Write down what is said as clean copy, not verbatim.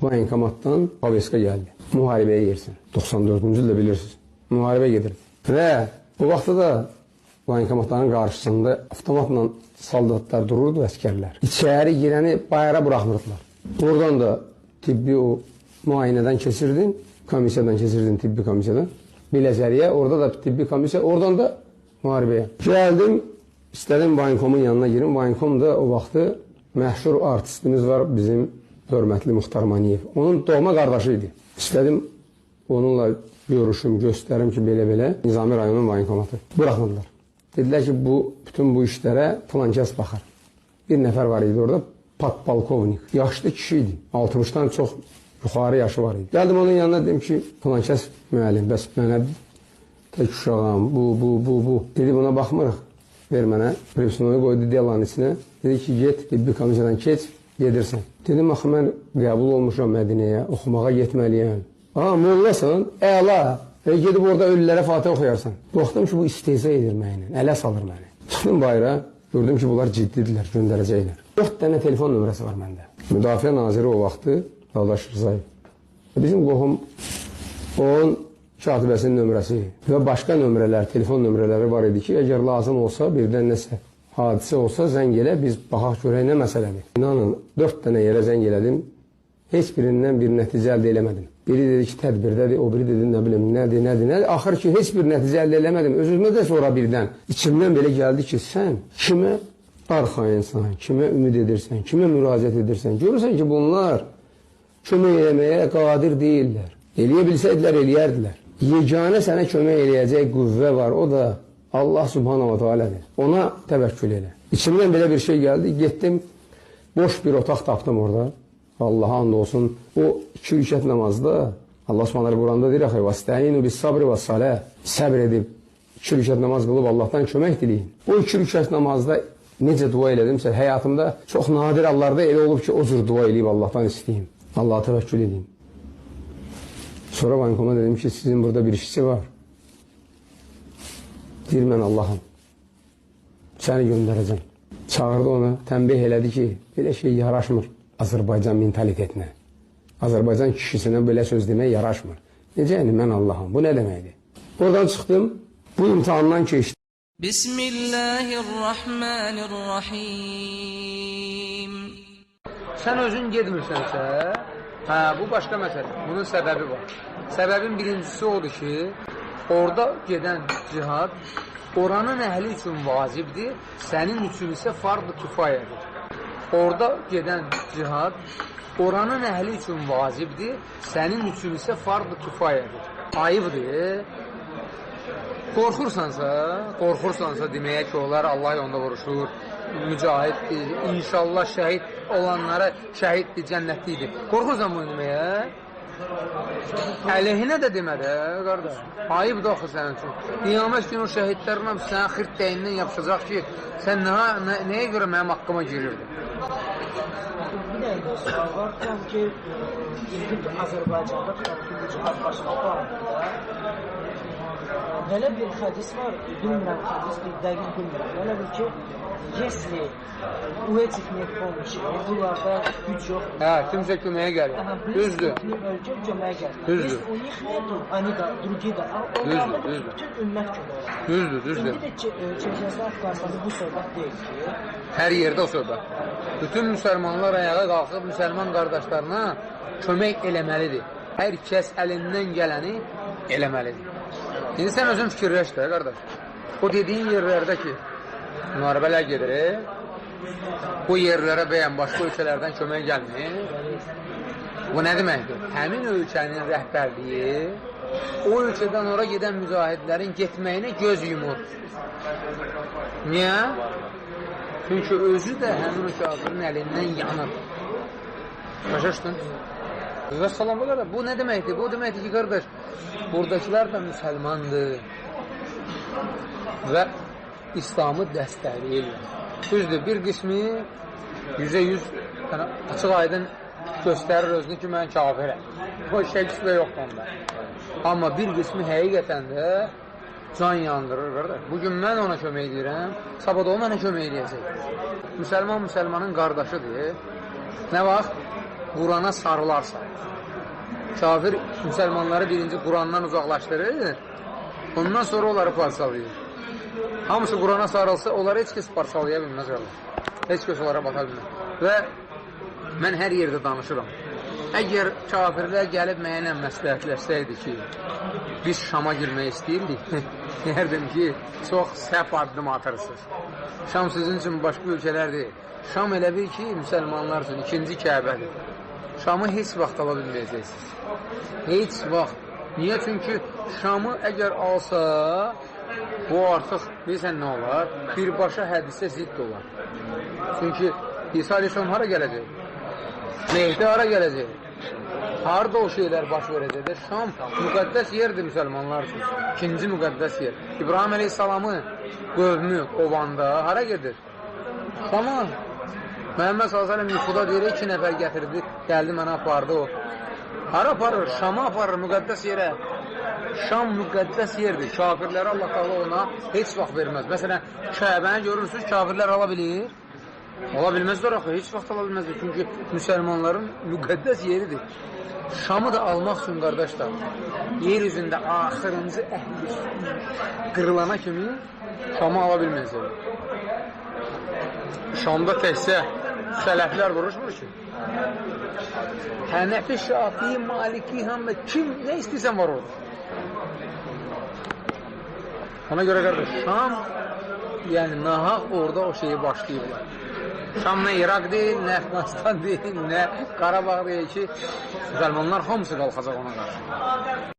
Voyenkomatdan Paveska gəldi. Müharibəyə yersin. 94-cü ildə bilirsiniz. Müharibə gedirdi. Və o vaxtda da voyenkomatların qarşısında avtomatla soldatlar dururdu, əskərlər. İçəri girəni bayıra buraxmırdılar. Oradan da tibbi o müayinədən keçirdin, komissiyadan keçirdin, tibbi komissiyadan. Biləcəriyə, orada da tibbi komissiya, oradan da müharibəyə. Gəldim, istədim Voyenkomun yanına girim. Voyenkom da o vaxtı məşhur artistimiz var, bizim hörmətli Muxtar Maniyev. Onun doğma qardaşı idi. İstədim onunla görüşüm, göstərim ki, belə-belə Nizami rayonun voyenkomatı. Buraxmadılar. Dedilər ki, bütün bu işlərə filan kəs baxar. Bir nəfər var idi orada, patpolkovnik. Yaşlı kişi idi. 60-dan çox yuxarı yaşı var idi. Gəldim onun yanına, dedim ki, filan kəs müəllim, bəs mənə tək uşağam, bu. Dedi, buna baxmırıq. Ver mənə. Prepsinoyu qoydu delanın içinə. Dedi ki, get, tibbi komissiyadan keç, gedirsən. Dedim, axı, mən qəbul olmuşam Mədinəyə, oxumağa getməliyəm. Mollasan, əla. Gedib orada ölülərə Fatih oxuyarsan. Baxdım ki, bu istehza edir mənlə, ələ salır məni. Çıxdım bayra, gördüm ki, bunlar ciddidirlər, göndərəcəklər. 4 dənə telefon nömrəsi var məndə. Müdafiə naziri o vaxtı Dadaş Rızayev. Bizim qohum onun katibəsinin nömrəsi və başqa nömrələr, telefon nömrələri var idi ki, əgər lazım olsa, birdən nəsə hadisə olsa, zəng elə, biz baxaq görək nə məsələdir. İnanın, 4 dənə yerə zəng elədim, heç birindən bir nəticə əldə eləmədim. Biri dedi ki, tədbirdədir, o biri dedi, nə bilim, nədir. Axır ki, heç bir nəticə əldə eləmədim. Öz-özümə də sonra birdən içimdən belə gəldi ki, sən kimə arxayınsan, kimə ümid edirsən, kimə müraciət edirsən. Görürsən ki, bunlar kömək eləməyə qadir deyirlər. Eləyə bilsəydilər, eləyərdilər. Yeganə sənə kömək eləyəcək qüvvə var, o da Allah subhanahu wa ta'alədir. Ona təvəkkül elə. İçimdən belə bir şey gəldi, getdim, boş bir otaq tapdım orada. Allaha and olsun, o 2 rükət namazda, Allah subhanahu Quranda deyir, "Vəstəinu bis-sabri vəs-salə." Səbr edib 2 rükət namaz qılıb Allahdan kömək diləyin. O 2 rükət namazda necə dua elədimsə, həyatımda çox nadir hallarda elə olub ki, o cür dua eləyib Allahdan istəyim. Allaha təvəkkül edeyim. Sonra Voyenkoma dedim ki, sizin burada bir işçi var. Deyir, mən Allahım. Səni göndərəcəm. Çağırdı ona, tənbih elədi ki, belə şey yaraşmır Azərbaycan mentalitetinə. Azərbaycan kişisinə belə söz demək yaraşmır. Necə yəni, mən Allahım, bu nə deməkdir? Oradan çıxdım, bu imtihandan keçdim. Bismillahirrahmanirrahim. Sən özün gedmirsənsə, bu başqa məsələ. Bunun səbəbi var. Səbəbin birincisi odur ki, orada gedən cihad oranın əhli üçün vacibdir, sənin üçün isə farz-ı kifayədir. Orada gedən cihad oranın əhli üçün vacibdir, sənin üçün isə farz-ı kifayədir. Ayıbdır. Qorxursansa deməyə ki, onlar Allah yolunda vuruşur, mücahiddir, inşallah şəhid olanlara şəhiddir, cənnətlidir. Qorxursan bunu deməyə? Əleyhinə də demədə, qardaş. Ayıb da oxu sənin üçün. Qiyamət günü o şəhidlərin hamısı sənin xirt dəyindən yapışacaq ki, sən nəyə görə mənim haqqıma girirdin? Bir də sual var ki, Azərbaycanda cihad başladı. Belə bir hədis var, bilmirəm, hədis bir dəqiq bilmirəm. Belə bir ki, если у этих нет помощи, bunlarda güc yox. Kimsə köməyə gəlir. Düzdür. Ölkə köməyə gəlir. Düzdür. У них нету, они да, другие да. Onlarda bütün ümmət köməyə gəlir. Düzdür. İndi də Çerkesler Afqanistan'da bu söhbət deyil ki. Hər yerdə o söhbət. Bütün müsəlmanlar ayağa qalxıb müsəlman qardaşlarına kömək eləməlidir. Hər kəs əlindən gələni eləməlidir. İndi sən özün fikirləş də, qardaş. O dediyin yerlərdə ki, müharibələr gedir, bu yerlərə bəyən başqa ölkələrdən kömək gəlmir. Bu nə deməkdir? Həmin ölkənin rəhbərliyi o ölkədən ora gedən mücahidlərin getməyinə göz yumur. Niyə? Çünki özü də həmin o kafirin əlindən yanır. Başa. Və salamlar da, bu nə deməkdir? Bu deməkdir ki, qardaş, buradakılar da müsəlmandır və İslamı dəstəkləyirlər. Düzdür, bir qismi %100 açıq aydın göstərir özünü ki, mən kafirəm. O şək də yoxdur onda. Amma bir qismi həqiqətən də can yandırır, qardaş. Bugün mən ona kömək edirəm, sabah da o mənə kömək edəcək. Müsəlman müsəlmanın qardaşıdır. Nə vaxt? Qurana sarılarsa, kafir müsəlmanları birinci Qurandan uzaqlaşdırır, ondan sonra onları parçalayır. Hamısı Qurana sarılsa, onları heç kəs parçalaya bilməz. Heç kəs onlara bata bilməz. Və mən hər yerdə danışıram. Əgər kafirlər gəlib mənə məsləhətləşsəydi ki, biz Şama girmək istəyirdik, deyərdim ki, çox səhv addım atırsınız. Şam sizin üçün başqa ölkələrdir. Şam elə bil ki, müsəlmanlar üçün ikinci Kəbədir. Şamı heç vaxt ala bilməyəcəksiniz. Heç vaxt. Niyə? Çünki Şamı əgər alsa, bu artıq bilirsən nə olar? Birbaşa hədisə zidd olar. Çünki İsa Aleyhisselam hara gələcək? Mehdi hara gələcək? Harada o şeylər baş verəcək? Şam müqəddəs yerdir müsəlmanlar üçün. İkinci müqəddəs yer. İbrahim Aleyhisselamı qövmü qovanda hara gedir? Şama. Məhəmməd s.ə.v yuxuda deyir, 2 nəfər gətirdi, gəldi mənə apardı o. Hara aparır? Şama aparır, müqəddəs yerə. Şam müqəddəs yerdir. Kafirləri Allah Teala ona heç vaxt verməz. Məsələn, Kəbəni görürsünüz, kafirlər ala bilir. Ola bilməzlər axı, heç vaxt ala bilməzdir. Çünki müsəlmanların müqəddəs yeridir. Şamı da almaq üçün, qardaşlar, yer üzündə axırıncı əhli qırılana kimi Şamı ala bilməzdir. Şamda təkcə sələflər vuruşmur ki. Hənəfi, Şafii, Maliki, Həmməd, kim, nə istəyirsən var orada. Ona görə qardaş, Şam, yəni nahaq orada o şeyi başlayıblar. Şam nə İraq deyil, nə Əfqanistan deyil, nə Qarabağ deyil ki, müsəlmanlar hamısı qalxacaq ona qarşı.